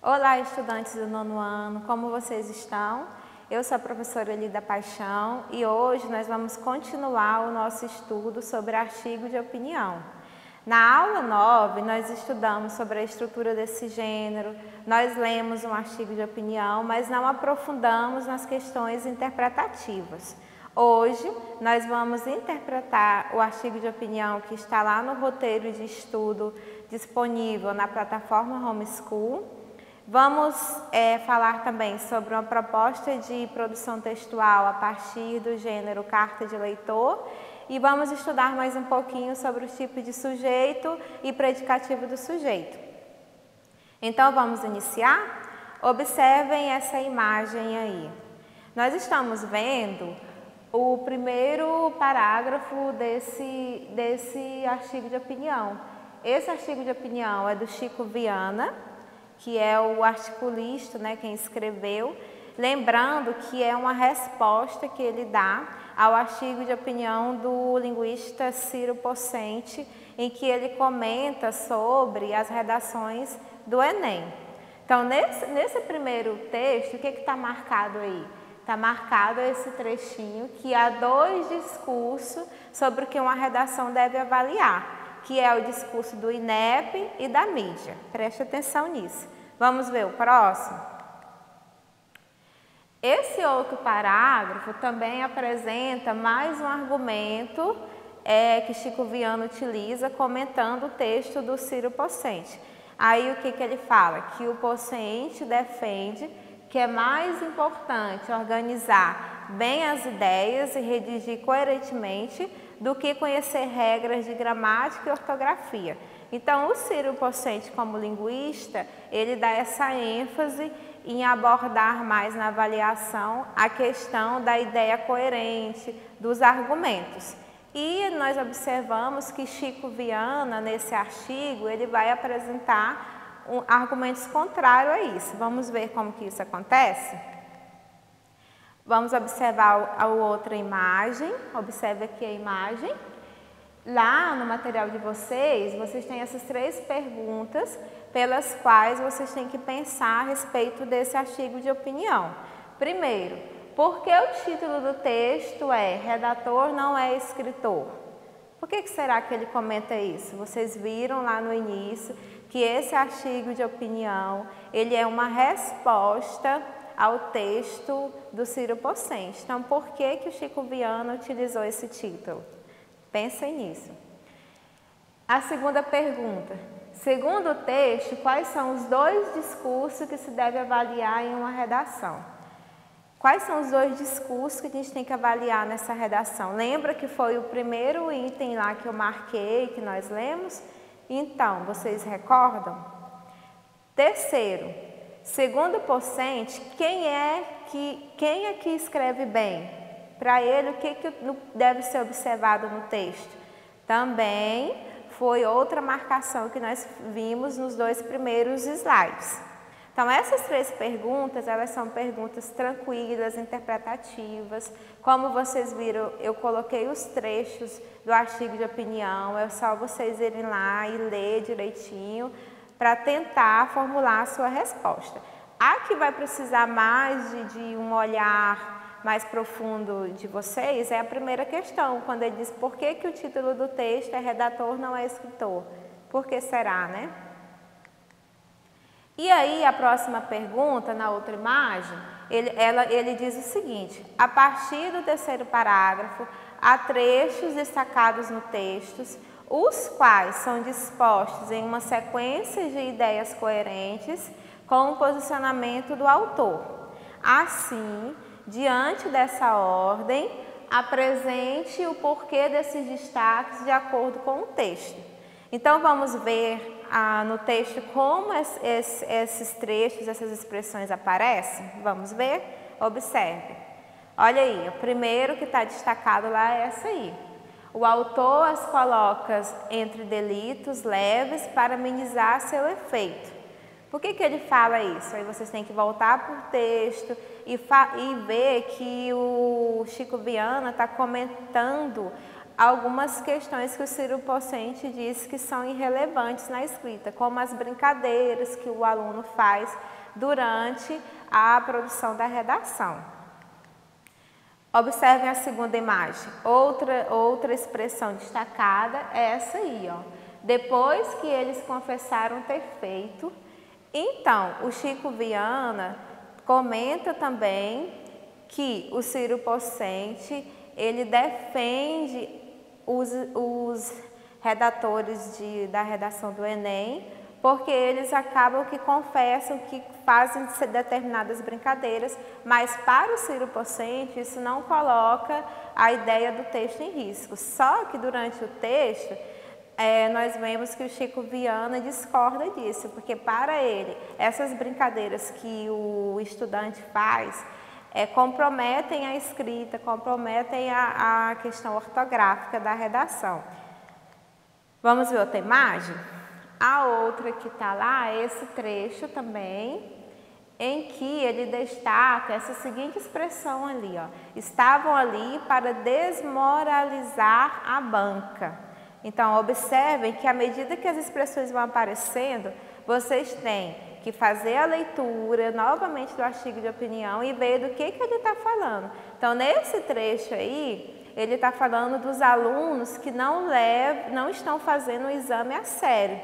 Olá, estudantes do nono ano, como vocês estão? Eu sou a professora Elida Paixão e hoje nós vamos continuar o nosso estudo sobre artigo de opinião. Na aula 9, nós estudamos sobre a estrutura desse gênero, nós lemos um artigo de opinião, mas não aprofundamos nas questões interpretativas. Hoje, nós vamos interpretar o artigo de opinião que está lá no roteiro de estudo disponível na plataforma Homeschool. Vamos falar também sobre uma proposta de produção textual a partir do gênero carta de leitor e vamos estudar mais um pouquinho sobre os tipos de sujeito e predicativo do sujeito. Então, vamos iniciar? Observem essa imagem aí. Nós estamos vendo o primeiro parágrafo desse artigo de opinião. Esse artigo de opinião é do Chico Viana, que é o articulista, quem escreveu, lembrando que é uma resposta que ele dá ao artigo de opinião do linguista Ciro Pocente, em que ele comenta sobre as redações do Enem. Então, nesse primeiro texto, o que está marcado aí? Está marcado esse trechinho que há dois discursos sobre o que uma redação deve avaliar, que é o discurso do INEP e da mídia. Preste atenção nisso. Vamos ver o próximo? Esse outro parágrafo também apresenta mais um argumento que Chico Viana utiliza comentando o texto do Ciro Pocente. Aí o que ele fala? Que o Pocente defende que é mais importante organizar bem as ideias e redigir coerentemente do que conhecer regras de gramática e ortografia. Então, o Ciro Pocente, como linguista, ele dá essa ênfase em abordar mais na avaliação a questão da ideia coerente, dos argumentos. E nós observamos que Chico Viana, nesse artigo, ele vai apresentar argumentos contrários a isso. Vamos ver como que isso acontece? Vamos observar a outra imagem. Observe aqui a imagem. Lá no material de vocês têm essas três perguntas pelas quais vocês têm que pensar a respeito desse artigo de opinião. Primeiro, por que o título do texto é Redator não é escritor? Por que será que ele comenta isso? Vocês viram lá no início que esse artigo de opinião, ele é uma resposta ao texto do Ciro Pocente. Então, por que o Chico Viana utilizou esse título? Pensem nisso. A segunda pergunta. Segundo o texto, quais são os dois discursos que se deve avaliar em uma redação? Quais são os dois discursos que a gente tem que avaliar nessa redação? Lembra que foi o primeiro item lá que eu marquei, que nós lemos? Então, vocês recordam? Terceiro, segundo o Pocente, quem é que escreve bem? Para ele, o que deve ser observado no texto? Também foi outra marcação que nós vimos nos dois primeiros slides. Então, essas três perguntas, elas são perguntas tranquilas, interpretativas. Como vocês viram, eu coloquei os trechos do artigo de opinião, é só vocês irem lá e ler direitinho para tentar formular a sua resposta. A que vai precisar mais de um olhar mais profundo de vocês é a primeira questão, quando ele diz por que o título do texto é Redator não é escritor. Por que será, né? E aí, a próxima pergunta, na outra imagem, ele diz o seguinte: a partir do terceiro parágrafo, há trechos destacados no texto, os quais são dispostos em uma sequência de ideias coerentes com o posicionamento do autor. Assim, diante dessa ordem, apresente o porquê desses destaques de acordo com o texto. Então, vamos ver no texto como esses trechos, essas expressões aparecem? Vamos ver? Observe. Olha aí, o primeiro que está destacado lá é essa aí. O autor as coloca entre delitos leves para amenizar seu efeito. Por que ele fala isso? Aí vocês têm que voltar para o texto e ver que o Chico Viana está comentando algumas questões que o Ciro Pocente diz que são irrelevantes na escrita, como as brincadeiras que o aluno faz durante a produção da redação. Observem a segunda imagem. Outra expressão destacada é essa aí, ó. Depois que eles confessaram ter feito, então o Chico Viana comenta também que o Ciro Pocente, ele defende os redatores da redação do Enem, porque eles acabam que confessam que fazem determinadas brincadeiras, mas para o Ciro Pocente isso não coloca a ideia do texto em risco. Só que durante o texto, nós vemos que o Chico Viana discorda disso, porque para ele, essas brincadeiras que o estudante faz comprometem a escrita, comprometem a questão ortográfica da redação. Vamos ver outra imagem? A outra que está lá é esse trecho também, em que ele destaca essa seguinte expressão ali, ó. Estavam ali para desmoralizar a banca. Então, observem que à medida que as expressões vão aparecendo, vocês têm que fazer a leitura novamente do artigo de opinião e ver do que ele está falando. Então, nesse trecho aí, ele está falando dos alunos que não estão fazendo o exame a sério.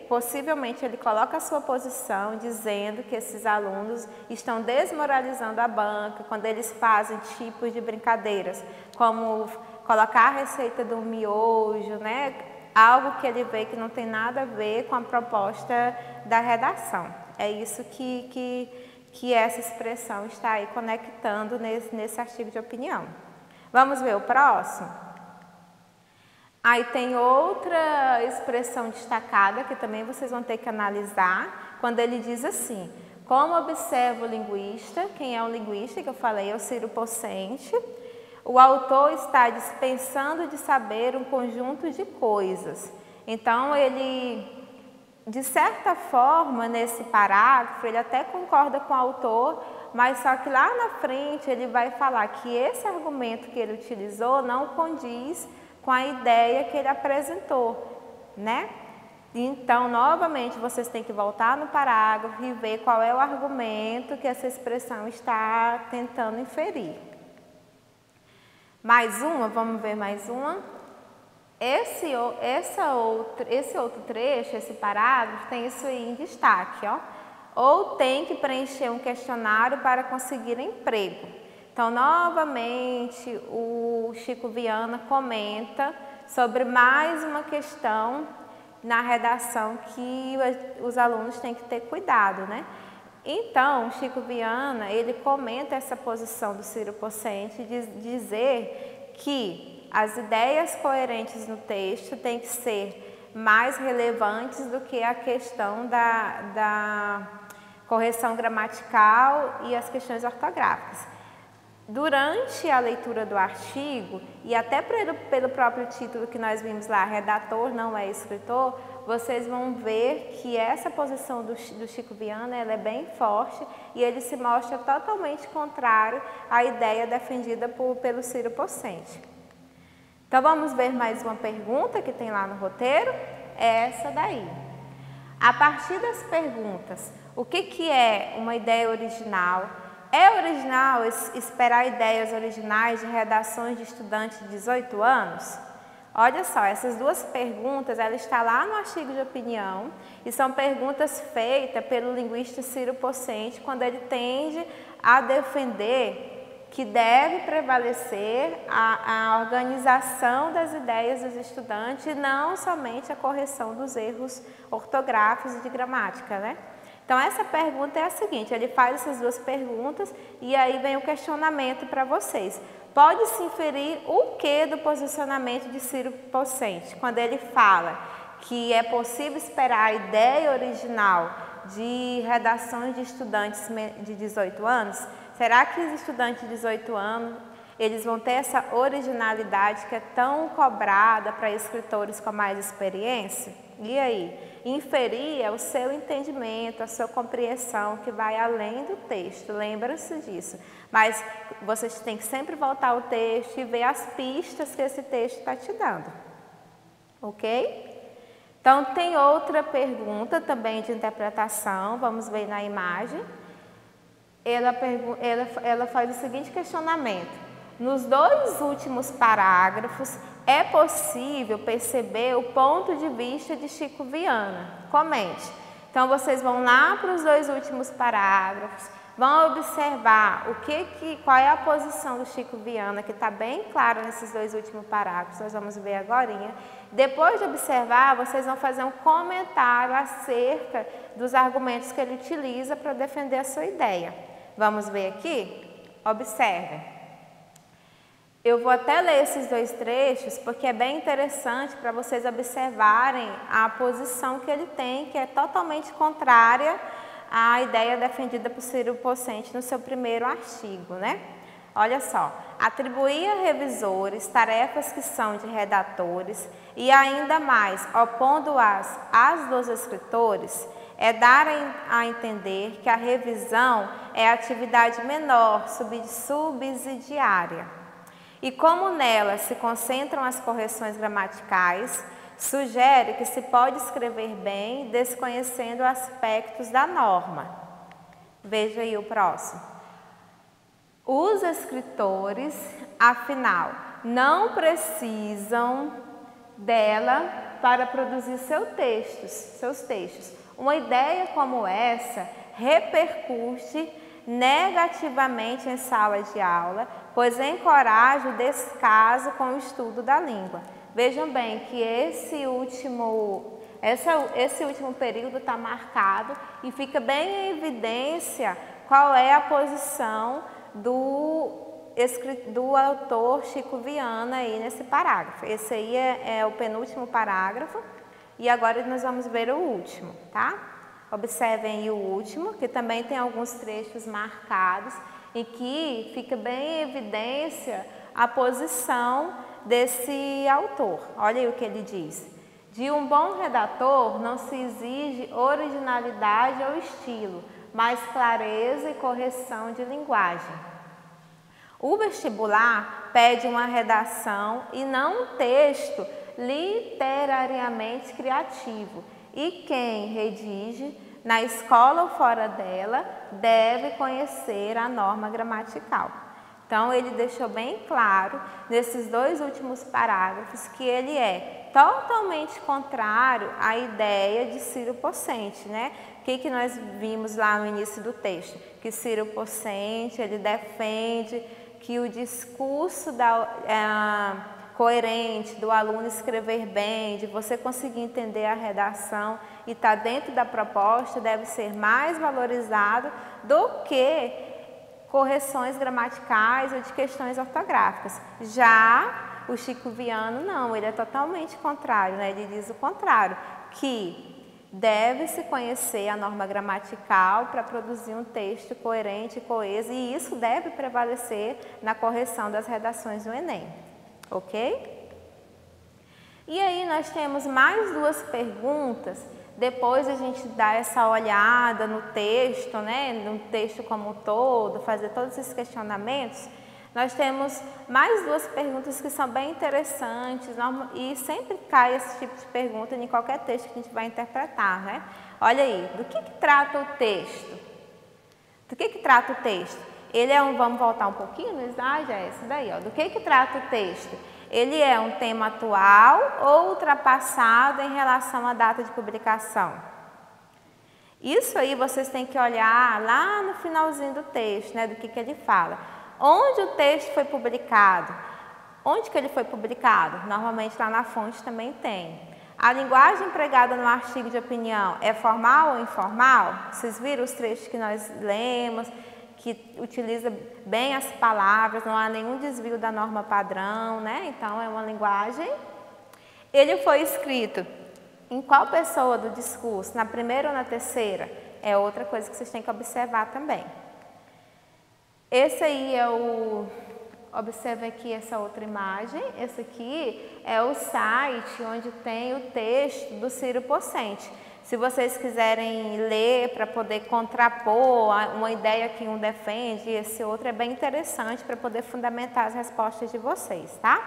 Possivelmente, ele coloca a sua posição dizendo que esses alunos estão desmoralizando a banca quando eles fazem tipos de brincadeiras, como colocar a receita do miojo, né? Algo que ele vê que não tem nada a ver com a proposta da redação. É isso que essa expressão está aí conectando nesse artigo de opinião. Vamos ver o próximo? Aí tem outra expressão destacada que também vocês vão ter que analisar, quando ele diz assim: como observa o linguista, quem é o linguista que eu falei é o Ciro Pocente, o autor está dispensando de saber um conjunto de coisas. Então, ele, de certa forma, nesse parágrafo, ele até concorda com o autor, mas só que lá na frente ele vai falar que esse argumento que ele utilizou não condiz com a ideia que ele apresentou, né? Então, novamente, vocês têm que voltar no parágrafo e ver qual é o argumento que essa expressão está tentando inferir. Mais uma, vamos ver mais uma. Esse outro trecho, esse parágrafo, tem isso aí em destaque, ó. Ou tem que preencher um questionário para conseguir emprego. Então, novamente, o Chico Viana comenta sobre mais uma questão na redação que os alunos têm que ter cuidado, né? Então, Chico Viana, ele comenta essa posição do Ciro Pocente de dizer que as ideias coerentes no texto têm que ser mais relevantes do que a questão da correção gramatical e as questões ortográficas. Durante a leitura do artigo, e até pelo próprio título que nós vimos lá, redator não é escritor, vocês vão ver que essa posição do Chico Viana ela é bem forte e ele se mostra totalmente contrário à ideia defendida pelo Ciro Pocente. Então, vamos ver mais uma pergunta que tem lá no roteiro, é essa daí. A partir das perguntas, o que é uma ideia original? É original esperar ideias originais de redações de estudantes de 18 anos? Olha só, essas duas perguntas, ela está lá no artigo de opinião e são perguntas feitas pelo linguista Ciro Pocente quando ele tende a defender que deve prevalecer a organização das ideias dos estudantes e não somente a correção dos erros ortográficos e de gramática, né? Então, essa pergunta é a seguinte, ele faz essas duas perguntas e aí vem o questionamento para vocês. Pode-se inferir o que do posicionamento de Ciro Pocente, quando ele fala que é possível esperar a ideia original de redações de estudantes de 18 anos? Será que os estudantes de 18 anos eles vão ter essa originalidade que é tão cobrada para escritores com mais experiência? E aí? Inferir é o seu entendimento, a sua compreensão que vai além do texto, lembra-se disso. Mas vocês têm que sempre voltar ao texto e ver as pistas que esse texto está te dando, ok? Então, tem outra pergunta também de interpretação, vamos ver na imagem. Ela faz o seguinte questionamento: nos dois últimos parágrafos, é possível perceber o ponto de vista de Chico Viana? Comente. Então, vocês vão lá para os dois últimos parágrafos, vão observar qual é a posição do Chico Viana, que está bem clara nesses dois últimos parágrafos, nós vamos ver agora. Depois de observar, vocês vão fazer um comentário acerca dos argumentos que ele utiliza para defender a sua ideia. Vamos ver aqui? Observem. Eu vou até ler esses dois trechos, porque é bem interessante para vocês observarem a posição que ele tem, que é totalmente contrária à ideia defendida por Ciro Pocente no seu primeiro artigo, né? Olha só, atribuir a revisores tarefas que são de redatores e ainda mais opondo-as dos escritores é dar a entender que a revisão é atividade menor, subsidiária. E como nela se concentram as correções gramaticais, sugere que se pode escrever bem desconhecendo aspectos da norma. Veja aí o próximo. Os escritores, afinal, não precisam dela para produzir seus textos. Uma ideia como essa repercute negativamente em sala de aula, pois encoraja o descaso com o estudo da língua. Vejam bem que esse último período está marcado e fica bem em evidência qual é a posição do autor Chico Viana aí nesse parágrafo. Esse aí é o penúltimo parágrafo e agora nós vamos ver o último, tá? Observem aí o último, que também tem alguns trechos marcados em que fica bem em evidência a posição desse autor. Olha aí o que ele diz. De um bom redator não se exige originalidade ou estilo, mas clareza e correção de linguagem. O vestibular pede uma redação e não um texto literariamente criativo, e quem redige, na escola ou fora dela, deve conhecer a norma gramatical. Então, ele deixou bem claro, nesses dois últimos parágrafos, que ele é totalmente contrário à ideia de Ciro Pocente, né? O que nós vimos lá no início do texto? Que Ciro Pocente, ele defende que o discurso coerente do aluno escrever bem, de você conseguir entender a redação e estar dentro da proposta, deve ser mais valorizado do que correções gramaticais ou de questões ortográficas. Já o Chico Viana não, ele é totalmente contrário, né? Ele diz o contrário, que deve-se conhecer a norma gramatical para produzir um texto coerente e coeso, e isso deve prevalecer na correção das redações do Enem, ok? E aí nós temos mais duas perguntas. Depois a gente dá essa olhada no texto, né, no texto como um todo, fazer todos esses questionamentos, nós temos mais duas perguntas que são bem interessantes e sempre cai esse tipo de pergunta em qualquer texto que a gente vai interpretar, né? Olha aí, do que trata o texto? Do que trata o texto? Ele é vamos voltar um pouquinho no slide, é esse daí, ó. Do que trata o texto? Ele é um tema atual ou ultrapassado em relação à data de publicação? Isso aí vocês têm que olhar lá no finalzinho do texto, né, do que ele fala. Onde o texto foi publicado? Onde que ele foi publicado? Normalmente lá na fonte também tem. A linguagem empregada no artigo de opinião é formal ou informal? Vocês viram os trechos que nós lemos, que utiliza bem as palavras, não há nenhum desvio da norma padrão, né? Então, é uma linguagem. Ele foi escrito em qual pessoa do discurso? Na primeira ou na terceira? É outra coisa que vocês têm que observar também. Esse aí é o... Observe aqui essa outra imagem. Esse aqui é o site onde tem o texto do Ciro Pocente. Se vocês quiserem ler para poder contrapor uma ideia que um defende e esse outro, é bem interessante para poder fundamentar as respostas de vocês, tá?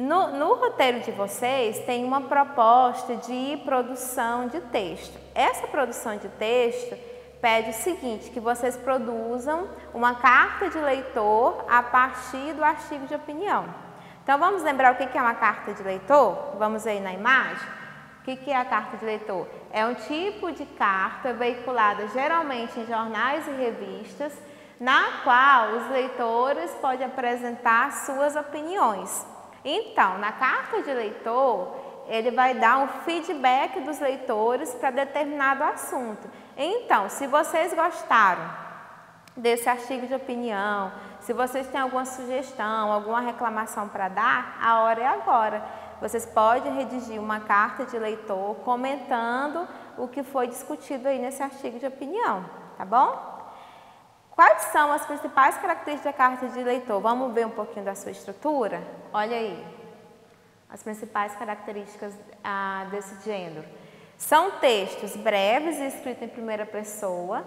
No roteiro de vocês tem uma proposta de produção de texto. Essa produção de texto pede o seguinte, que vocês produzam uma carta de leitor a partir do artigo de opinião. Então vamos lembrar o que é uma carta de leitor? Vamos ver aí na imagem. O que é a carta de leitor? É um tipo de carta veiculada geralmente em jornais e revistas, na qual os leitores podem apresentar suas opiniões. Então, na carta de leitor, ele vai dar um feedback dos leitores para determinado assunto. Então, se vocês gostaram desse artigo de opinião, se vocês têm alguma sugestão, alguma reclamação para dar, a hora é agora. Vocês podem redigir uma carta de leitor comentando o que foi discutido aí nesse artigo de opinião, tá bom? Quais são as principais características da carta de leitor? Vamos ver um pouquinho da sua estrutura? Olha aí, as principais características desse gênero. São textos breves e escritos em primeira pessoa,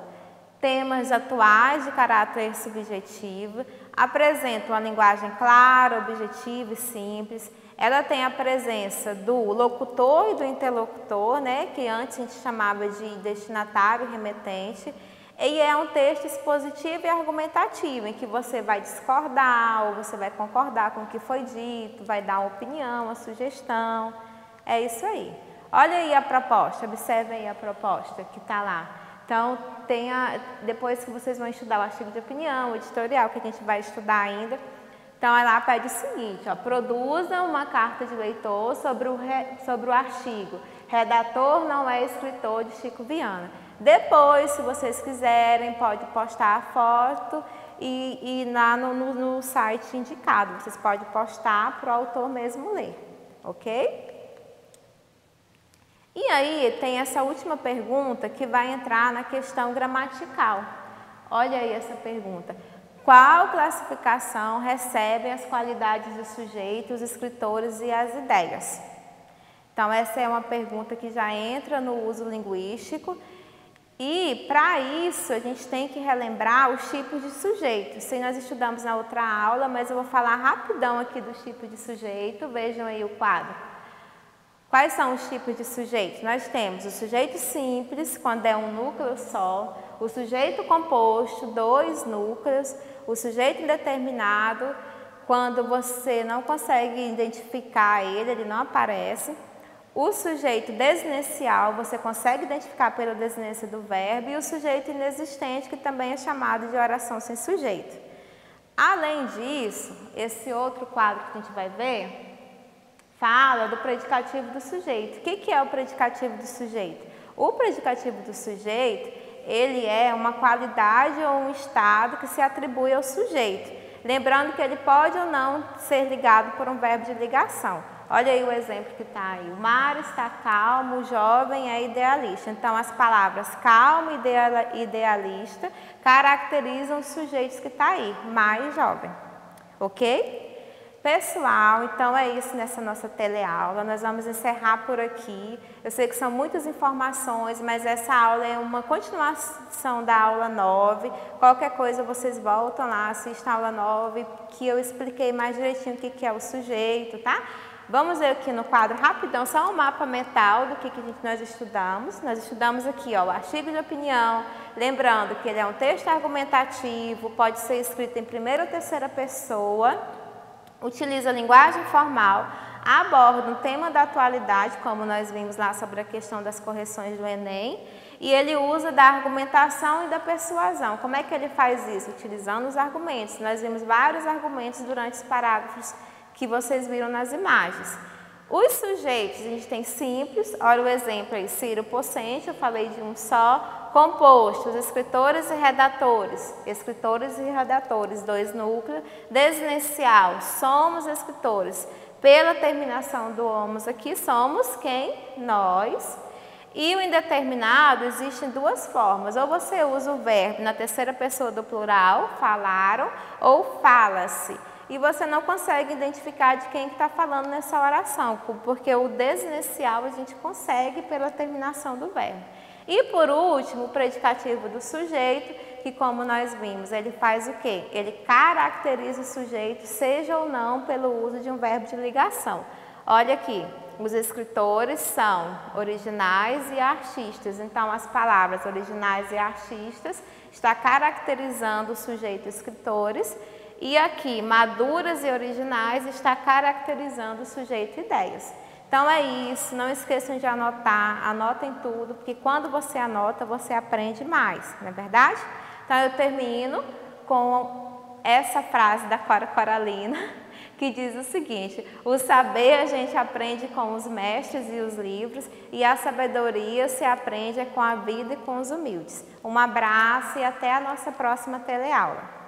temas atuais de caráter subjetivo, apresentam uma linguagem clara, objetiva e simples. Ela tem a presença do locutor e do interlocutor, né, que antes a gente chamava de destinatário e remetente. E é um texto expositivo e argumentativo, em que você vai discordar ou você vai concordar com o que foi dito, vai dar uma opinião, uma sugestão. É isso aí. Olha aí a proposta, observe aí a proposta que está lá. Então, depois que vocês vão estudar o artigo de opinião, o editorial, que a gente vai estudar ainda. Então, ela pede o seguinte, ó, produza uma carta de leitor sobre o artigo Redator não é escritor, de Chico Viana. Depois, se vocês quiserem, pode postar a foto e lá no site indicado. Vocês podem postar para o autor mesmo ler, ok? E aí, tem essa última pergunta que vai entrar na questão gramatical. Olha aí essa pergunta. Qual classificação recebem as qualidades do sujeito, os escritores e as ideias? Então, essa é uma pergunta que já entra no uso linguístico. E, para isso, a gente tem que relembrar os tipos de sujeito. Isso nós estudamos na outra aula, mas eu vou falar rapidão aqui dos tipos de sujeito. Vejam aí o quadro. Quais são os tipos de sujeito? Nós temos o sujeito simples, quando é um núcleo só, o sujeito composto, 2 núcleos, o sujeito indeterminado, quando você não consegue identificar ele não aparece. O sujeito desinicial, você consegue identificar pela desinência do verbo, e o sujeito inexistente, que também é chamado de oração sem sujeito. Além disso, esse outro quadro que a gente vai ver, fala do predicativo do sujeito. O que é o predicativo do sujeito? O predicativo do sujeito, ele é uma qualidade ou um estado que se atribui ao sujeito. Lembrando que ele pode ou não ser ligado por um verbo de ligação. Olha aí o exemplo que está aí. O mar está calmo, o jovem é idealista. Então, as palavras calmo e idealista caracterizam os sujeitos que estão aí, mar e jovem. Ok? Pessoal, então é isso nessa nossa teleaula. Nós vamos encerrar por aqui. Eu sei que são muitas informações, mas essa aula é uma continuação da aula 9. Qualquer coisa vocês voltam lá, assistam a aula 9, que eu expliquei mais direitinho o que é o sujeito, tá? Vamos ver aqui no quadro rapidão, só um mapa mental do que nós estudamos. Nós estudamos aqui, ó, o artigo de opinião, lembrando que ele é um texto argumentativo, pode ser escrito em primeira ou terceira pessoa, utiliza linguagem formal, aborda um tema da atualidade, como nós vimos lá sobre a questão das correções do Enem, e ele usa da argumentação e da persuasão. Como é que ele faz isso? Utilizando os argumentos. Nós vimos vários argumentos durante os parágrafos que vocês viram nas imagens. Os sujeitos, a gente tem simples, olha o exemplo aí, Ciro Pocente, eu falei de um só, compostos, escritores e redatores, 2 núcleos, desinicial, somos escritores, pela terminação do homos aqui, somos quem? Nós. E o indeterminado, existem 2 formas, ou você usa o verbo na terceira pessoa do plural, falaram, ou fala-se. E você não consegue identificar de quem está falando nessa oração, porque o desinicial a gente consegue pela terminação do verbo. E por último, o predicativo do sujeito, que, como nós vimos, ele faz o quê? Ele caracteriza o sujeito, seja ou não pelo uso de um verbo de ligação. Olha aqui, os escritores são originais e artistas, então as palavras originais e artistas está caracterizando o sujeito escritores, e aqui maduras e originais está caracterizando o sujeito ideias. Então é isso, não esqueçam de anotar, anotem tudo, porque quando você anota, você aprende mais, não é verdade? Então eu termino com essa frase da Cora Coralina, que diz o seguinte: o saber a gente aprende com os mestres e os livros, e a sabedoria se aprende com a vida e com os humildes. Um abraço e até a nossa próxima teleaula.